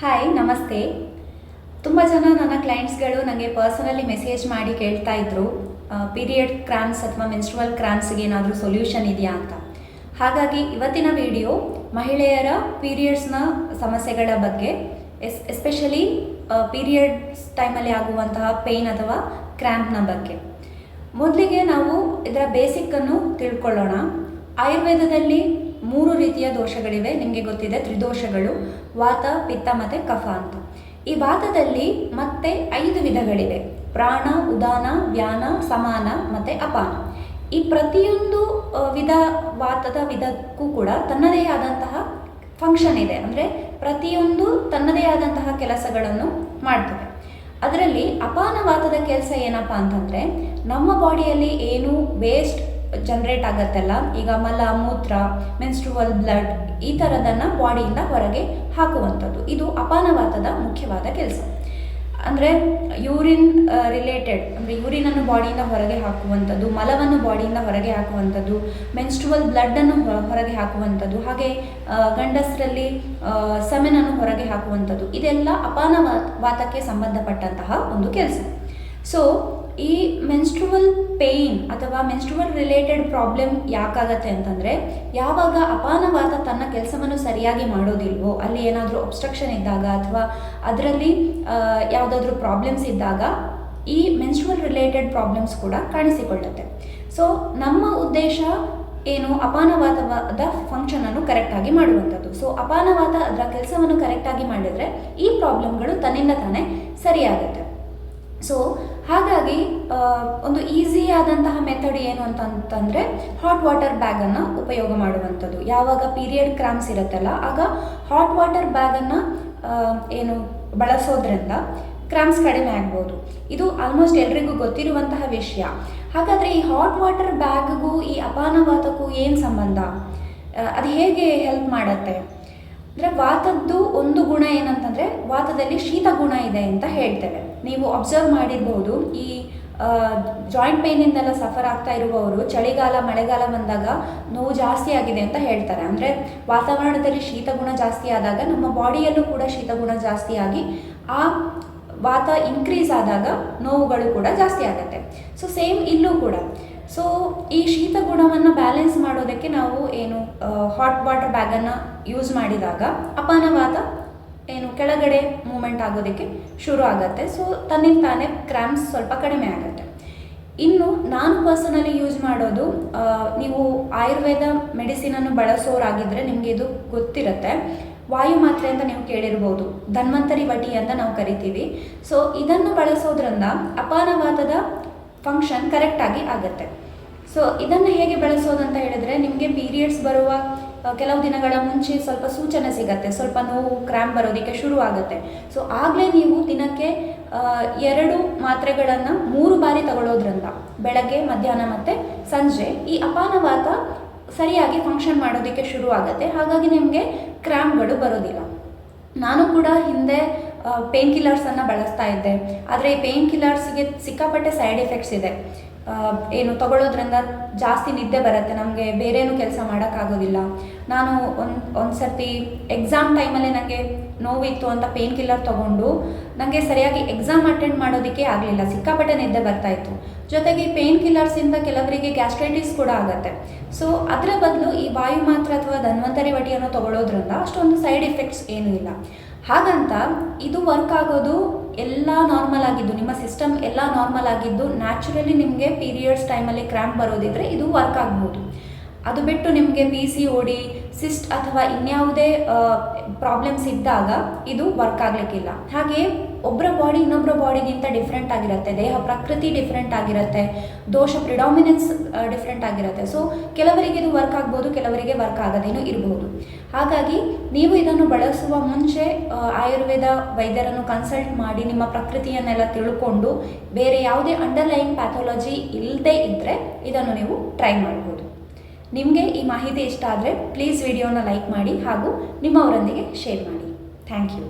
Hi ನಮಸ್ತೆ. ತುಂಬ ಜನ ನನ್ನ ಕ್ಲೈಂಟ್ಸ್ಗಳು ನನಗೆ ಪರ್ಸನಲಿ ಮೆಸೇಜ್ ಮಾಡಿ ಕೇಳ್ತಾ ಇದ್ರು ಪೀರಿಯಡ್ ಕ್ರಾಂಪ್ಸ್ ಅಥವಾ ಮೆನ್ಸ್ಟ್ರುವಲ್ ಕ್ರಾಂಪ್ಸ್ಗೆ ಏನಾದರೂ ಸೊಲ್ಯೂಷನ್ ಇದೆಯಾ ಅಂತ. ಹಾಗಾಗಿ ಇವತ್ತಿನ ವಿಡಿಯೋ ಮಹಿಳೆಯರ ಪೀರಿಯಡ್ಸ್ನ ಸಮಸ್ಯೆಗಳ ಬಗ್ಗೆ, ಎಸ್ಪೆಷಲಿ ಪೀರಿಯಡ್ಸ್ ಟೈಮಲ್ಲಿ ಆಗುವಂತಹ ಪೇಯ್ನ್ ಅಥವಾ ಕ್ರ್ಯಾಂಪ್ನ ಬಗ್ಗೆ. ಮೊದಲಿಗೆ ನಾವು ಇದರ ಬೇಸಿಕ್ಕನ್ನು ತಿಳ್ಕೊಳ್ಳೋಣ. ಆಯುರ್ವೇದದಲ್ಲಿ 3 ರೀತಿಯ ದೋಷಗಳಿವೆ. ನಿಮಗೆ ಗೊತ್ತಿದೆ, ತ್ರಿದೋಷಗಳು: ವಾತ, ಪಿತ್ತ ಮತ್ತು ಕಫ ಅಂತ. ಈ ವಾತದಲ್ಲಿ ಮತ್ತೆ 5 ವಿಧಗಳಿವೆ: ಪ್ರಾಣ, ಉದಾನ, ವ್ಯಾನ, ಸಮಾನ ಮತ್ತು ಅಪಾನ. ಈ ಪ್ರತಿಯೊಂದು ವಾತದ ವಿಧಕ್ಕೂ ಕೂಡ ತನ್ನದೇ ಆದಂತಹ ಫಂಕ್ಷನ್ ಇದೆ, ಅಂದರೆ ಪ್ರತಿಯೊಂದು ತನ್ನದೇ ಆದಂತಹ ಕೆಲಸಗಳನ್ನು ಮಾಡ್ತವೆ. ಅದರಲ್ಲಿ ಅಪಾನ ವಾತದ ಕೆಲಸ ಏನಪ್ಪ ಅಂತಂದರೆ, ನಮ್ಮ ಬಾಡಿಯಲ್ಲಿ ಏನು ವೇಸ್ಟ್ ಜನರೇಟ್ ಆಗತ್ತಲ್ಲ, ಈಗ ಮಲ, ಮೂತ್ರ, ಮೆನ್ಸ್ಟ್ರುವಲ್ ಬ್ಲಡ್, ಈ ಥರದನ್ನು ಬಾಡಿಯಿಂದ ಹೊರಗೆ ಹಾಕುವಂಥದ್ದು. ಇದು ಅಪಾನವಾತದ ಮುಖ್ಯವಾದ ಕೆಲಸ. ಅಂದರೆ ಯೂರಿನ್ ರಿಲೇಟೆಡ್, ಅಂದರೆ ಯೂರಿನನ್ನು ಬಾಡಿಯಿಂದ ಹೊರಗೆ ಹಾಕುವಂಥದ್ದು, ಮಲವನ್ನು ಬಾಡಿಯಿಂದ ಹೊರಗೆ ಹಾಕುವಂಥದ್ದು, ಮೆನ್ಸ್ಟ್ರುವಲ್ ಬ್ಲಡ್ಡನ್ನು ಹೊರಗೆ ಹಾಕುವಂಥದ್ದು, ಹಾಗೆ ಗಂಡಸರಲ್ಲಿ ಸೆಮೆನನ್ನು ಹೊರಗೆ ಹಾಕುವಂಥದ್ದು. ಇದೆಲ್ಲ ಅಪಾನವಾತಕ್ಕೆ ಸಂಬಂಧಪಟ್ಟಂತಹ ಒಂದು ಕೆಲಸ. ಸೊ ಈ ಮೆನ್ಸ್ಟ್ರುವಲ್ ಪೇಯ್ನ್ ಅಥವಾ ಮೆನ್ಸ್ಟ್ರುವಲ್ ರಿಲೇಟೆಡ್ ಪ್ರಾಬ್ಲಮ್ ಯಾಕಾಗತ್ತೆ ಅಂತಂದರೆ, ಯಾವಾಗ ಅಪಾನವಾತ ತನ್ನ ಕೆಲಸವನ್ನು ಸರಿಯಾಗಿ ಮಾಡೋದಿಲ್ವೋ, ಅಲ್ಲಿ ಏನಾದರೂ ಒಬ್ಸ್ಟ್ರಕ್ಷನ್ ಇದ್ದಾಗ ಅಥವಾ ಅದರಲ್ಲಿ ಯಾವುದಾದ್ರೂ ಪ್ರಾಬ್ಲಮ್ಸ್ ಇದ್ದಾಗ ಈ ಮೆನ್ಸ್ಟ್ರುವಲ್ ರಿಲೇಟೆಡ್ ಪ್ರಾಬ್ಲಮ್ಸ್ ಕೂಡ ಕಾಣಿಸಿಕೊಳ್ಳುತ್ತೆ. ಸೊ ನಮ್ಮ ಉದ್ದೇಶ ಏನು, ಅಪಾನವಾತದ ಫಂಕ್ಷನನ್ನು ಕರೆಕ್ಟಾಗಿ ಮಾಡುವಂಥದ್ದು. ಸೊ ಅಪಾನವಾತ ಅದರ ಕೆಲಸವನ್ನು ಕರೆಕ್ಟಾಗಿ ಮಾಡಿದರೆ ಈ ಪ್ರಾಬ್ಲಮ್ಗಳು ತನ್ನಿಂದ ತಾನೇ ಸರಿಯಾಗುತ್ತೆ. ಸೊ ಹಾಗಾಗಿ ಒಂದು ಈಸಿ ಆದಂತಹ ಮೆಥಡ್ ಏನು ಅಂತಂದರೆ, ಹಾಟ್ ವಾಟರ್ ಬ್ಯಾಗನ್ನು ಉಪಯೋಗ ಮಾಡುವಂಥದ್ದು. ಯಾವಾಗ ಪೀರಿಯಡ್ ಕ್ರಾಂಪ್ಸ್ ಇರುತ್ತಲ್ಲ, ಆಗ ಹಾಟ್ ವಾಟರ್ ಬ್ಯಾಗನ್ನು ಬಳಸೋದ್ರಿಂದ ಕ್ರಾಂಪ್ಸ್ ಕಡಿಮೆ ಆಗ್ಬೋದು. ಇದು ಆಲ್ಮೋಸ್ಟ್ ಎಲ್ರಿಗೂ ಗೊತ್ತಿರುವಂತಹ ವಿಷಯ. ಹಾಗಾದರೆ ಈ ಹಾಟ್ ವಾಟರ್ ಬ್ಯಾಗ್ಗೂ ಈ ಅಪಾನವಾತಕ್ಕೂ ಏನು ಸಂಬಂಧ? ಅದು ಹೇಗೆ ಹೆಲ್ಪ್ ಮಾಡುತ್ತೆ ಅಂದರೆ, ವಾತದ್ದು ಒಂದು ಗುಣ ಏನಂತಂದರೆ, ವಾತದಲ್ಲಿ ಶೀತ ಗುಣ ಇದೆ ಅಂತ ಹೇಳ್ತೇವೆ. ನೀವು ಅಬ್ಸರ್ವ್ ಮಾಡಿರ್ಬೋದು, ಈ ಜಾಯಿಂಟ್ ಪೇಯ್ನಿಂದೆಲ್ಲ ಸಫರ್ ಆಗ್ತಾ ಇರುವವರು ಚಳಿಗಾಲ, ಮಳೆಗಾಲ ಬಂದಾಗ ನೋವು ಜಾಸ್ತಿ ಆಗಿದೆ ಅಂತ ಹೇಳ್ತಾರೆ. ಅಂದರೆ ವಾತಾವರಣದಲ್ಲಿ ಶೀತ ಗುಣ ಜಾಸ್ತಿ ಆದಾಗ ನಮ್ಮ ಬಾಡಿಯಲ್ಲೂ ಕೂಡ ಶೀತ ಗುಣ ಜಾಸ್ತಿ ಆಗಿ ಆ ವಾತ ಇನ್ಕ್ರೀಸ್ ಆದಾಗ ನೋವುಗಳು ಕೂಡ ಜಾಸ್ತಿ ಆಗುತ್ತೆ. ಸೊ ಸೇಮ್ ಇಲ್ಲೂ ಕೂಡ. ಸೊ ಈ ಶೀತ ಗುಣವನ್ನು ಬ್ಯಾಲೆನ್ಸ್ ಮಾಡೋದಕ್ಕೆ ನಾವು ಹಾಟ್ ವಾಟರ್ ಬ್ಯಾಗನ್ನು ಯೂಸ್ ಮಾಡಿದಾಗ ಅಪಾನವಾತ ಕೆಳಗಡೆ ಮೂಮೆಂಟ್ ಆಗೋದಕ್ಕೆ ಶುರು ಆಗುತ್ತೆ. ಸೊ ತನ್ನಿಂದ ತಾನೇ ಕ್ರಾಂಪ್ಸ್ ಸ್ವಲ್ಪ ಕಡಿಮೆ ಆಗುತ್ತೆ. ಇನ್ನು ನಾನು ಪರ್ಸನಲಿ ಯೂಸ್ ಮಾಡೋದು, ನೀವು ಆಯುರ್ವೇದ ಮೆಡಿಸಿನನ್ನು ಬಳಸೋರಾಗಿದ್ದರೆ ನಿಮಗೆ ಇದು ಗೊತ್ತಿರುತ್ತೆ. ವಾಯು ಮಾತ್ರೆ ಅಂತ ನೀವು ಕೇಳಿರ್ಬೋದು, ಧನ್ವಂತರಿ ವಟಿ ಅಂತ ನಾವು ಕರಿತೀವಿ. ಸೊ ಇದನ್ನು ಬಳಸೋದ್ರಿಂದ ಅಪಾನವಾತದ ಫಂಕ್ಷನ್ ಕರೆಕ್ಟಾಗಿ ಆಗುತ್ತೆ. ಸೊ ಇದನ್ನು ಹೇಗೆ ಬಳಸೋದಂತ ಹೇಳಿದ್ರೆ, ನಿಮಗೆ ಪೀರಿಯಡ್ಸ್ ಬರುವ ಕೆಲವು ದಿನಗಳ ಮುಂಚೆ ಸ್ವಲ್ಪ ಸೂಚನೆ ಸಿಗುತ್ತೆ, ಸ್ವಲ್ಪ ನೋವು, ಕ್ರ್ಯಾಂಪ್ ಬರೋದಕ್ಕೆ ಶುರು ಆಗುತ್ತೆ. ಸೊ ಆಗಲೇ ನೀವು ದಿನಕ್ಕೆ 2 ಮಾತ್ರೆಗಳನ್ನು 3 ಬಾರಿ ತಗೊಳ್ಳೋದ್ರಿಂದ, ಬೆಳಗ್ಗೆ, ಮಧ್ಯಾಹ್ನ ಮತ್ತು ಸಂಜೆ, ಈ ಅಪಾನವಾತ ಸರಿಯಾಗಿ ಫಂಕ್ಷನ್ ಮಾಡೋದಕ್ಕೆ ಶುರು ಆಗುತ್ತೆ. ಹಾಗಾಗಿ ನಿಮಗೆ ಕ್ರ್ಯಾಂಪ್ಗಳು ಬರೋದಿಲ್ಲ. ನಾನು ಕೂಡ ಹಿಂದೆ ಪೇನ್ ಕಿಲ್ಲರ್ಸನ್ನು ಬಳಸ್ತಾ ಇದ್ದೆ. ಆದರೆ ಈ ಪೇನ್ ಕಿಲ್ಲರ್ಸ್ಗೆ ಸಿಕ್ಕಾಪಟ್ಟೆ ಸೈಡ್ ಎಫೆಕ್ಟ್ಸ್ ಇದೆ. ತಗೊಳ್ಳೋದ್ರಿಂದ ಜಾಸ್ತಿ ನಿದ್ದೆ ಬರುತ್ತೆ, ನಮಗೆ ಬೇರೇನೂ ಕೆಲಸ ಮಾಡೋಕ್ಕಾಗೋದಿಲ್ಲ. ನಾನು ಒಂದು ಸರ್ತಿ ಎಕ್ಸಾಮ್ ಟೈಮಲ್ಲಿ ನನಗೆ ನೋವಿತ್ತು ಅಂತ ಪೇನ್ ಕಿಲ್ಲರ್ ತೊಗೊಂಡು ನನಗೆ ಸರಿಯಾಗಿ ಎಕ್ಸಾಮ್ ಅಟೆಂಡ್ ಮಾಡೋದಕ್ಕೆ ಆಗಲಿಲ್ಲ, ಸಿಕ್ಕಾಪಟ್ಟೆ ನಿದ್ದೆ ಬರ್ತಾಯಿತ್ತು. ಜೊತೆಗೆ ಪೇನ್ ಕಿಲ್ಲರ್ಸಿಂದ ಕೆಲವರಿಗೆ ಗ್ಯಾಸ್ಟ್ರೈಟಿಸ್ ಕೂಡ ಆಗುತ್ತೆ. ಸೊ ಅದರ ಬದಲು ಈ ವಾಯು ಮಾತ್ರ ಅಥವಾ ಧನ್ವಂತರಿ ವಟಿಯನ್ನು ತಗೊಳ್ಳೋದ್ರಿಂದ ಅಷ್ಟೊಂದು ಸೈಡ್ ಎಫೆಕ್ಟ್ಸ್ ಏನೂ ಇಲ್ಲ. ಹಾಗಂತ ಇದು ವರ್ಕ್ ಆಗೋದು ಎಲ್ಲ ನಾರ್ಮಲ್ ಆಗಿದ್ದು, ನಿಮ್ಮ ಸಿಸ್ಟಮ್ ಎಲ್ಲ ನಾರ್ಮಲ್ ಆಗಿದ್ದು, ನ್ಯಾಚುರಲಿ ನಿಮಗೆ ಪೀರಿಯಡ್ಸ್ ಟೈಮಲ್ಲಿ ಕ್ರ್ಯಾಂಪ್ ಬರೋದಿದ್ರೆ ಇದು ವರ್ಕ್ ಆಗ್ಬೋದು. ಅದು ಬಿಟ್ಟು ನಿಮಗೆ PCOD, ಸಿಸ್ಟ್ ಅಥವಾ ಇನ್ಯಾವುದೇ ಪ್ರಾಬ್ಲಮ್ಸ್ ಇದ್ದಾಗ ಇದು ವರ್ಕ್ ಆಗಲಿಕ್ಕಿಲ್ಲ. ಹಾಗೆ ಒಬ್ಬರ ಬಾಡಿ ಇನ್ನೊಬ್ಬರ ಬಾಡಿಗಿಂತ ಡಿಫ್ರೆಂಟ್ ಆಗಿರುತ್ತೆ, ದೇಹ ಪ್ರಕೃತಿ ಡಿಫ್ರೆಂಟ್ ಆಗಿರುತ್ತೆ, ದೋಷ ಪ್ರಿಡಾಮಿನೆನ್ಸ್ ಡಿಫ್ರೆಂಟ್ ಆಗಿರುತ್ತೆ. ಸೊ ಕೆಲವರಿಗೆ ಇದು ವರ್ಕ್ ಆಗ್ಬೋದು, ಕೆಲವರಿಗೆ ವರ್ಕ್ ಆಗದೇನೂ ಇರಬಹುದು. ಹಾಗಾಗಿ ನೀವು ಇದನ್ನು ಬಳಸುವ ಮುಂಚೆ ಆಯುರ್ವೇದ ವೈದ್ಯರನ್ನು ಕನ್ಸಲ್ಟ್ ಮಾಡಿ ನಿಮ್ಮ ಪ್ರಕೃತಿಯನ್ನೆಲ್ಲ ತಿಳ್ಕೊಂಡು, ಬೇರೆ ಯಾವುದೇ ಅಂಡರ್ಲೈಯಿಂಗ್ ಪ್ಯಾಥಾಲಜಿ ಇಲ್ಲದೇ ಇದ್ದರೆ ಇದನ್ನು ನೀವು ಟ್ರೈ ಮಾಡ್ಬೋದು. ನಿಮಗೆ ಈ ಮಾಹಿತಿ ಇಷ್ಟ ಆದರೆ ಪ್ಲೀಸ್ ವಿಡಿಯೋನ ಲೈಕ್ ಮಾಡಿ ಹಾಗೂ ನಿಮ್ಮವರೊಂದಿಗೆ ಶೇರ್ ಮಾಡಿ. Thank you.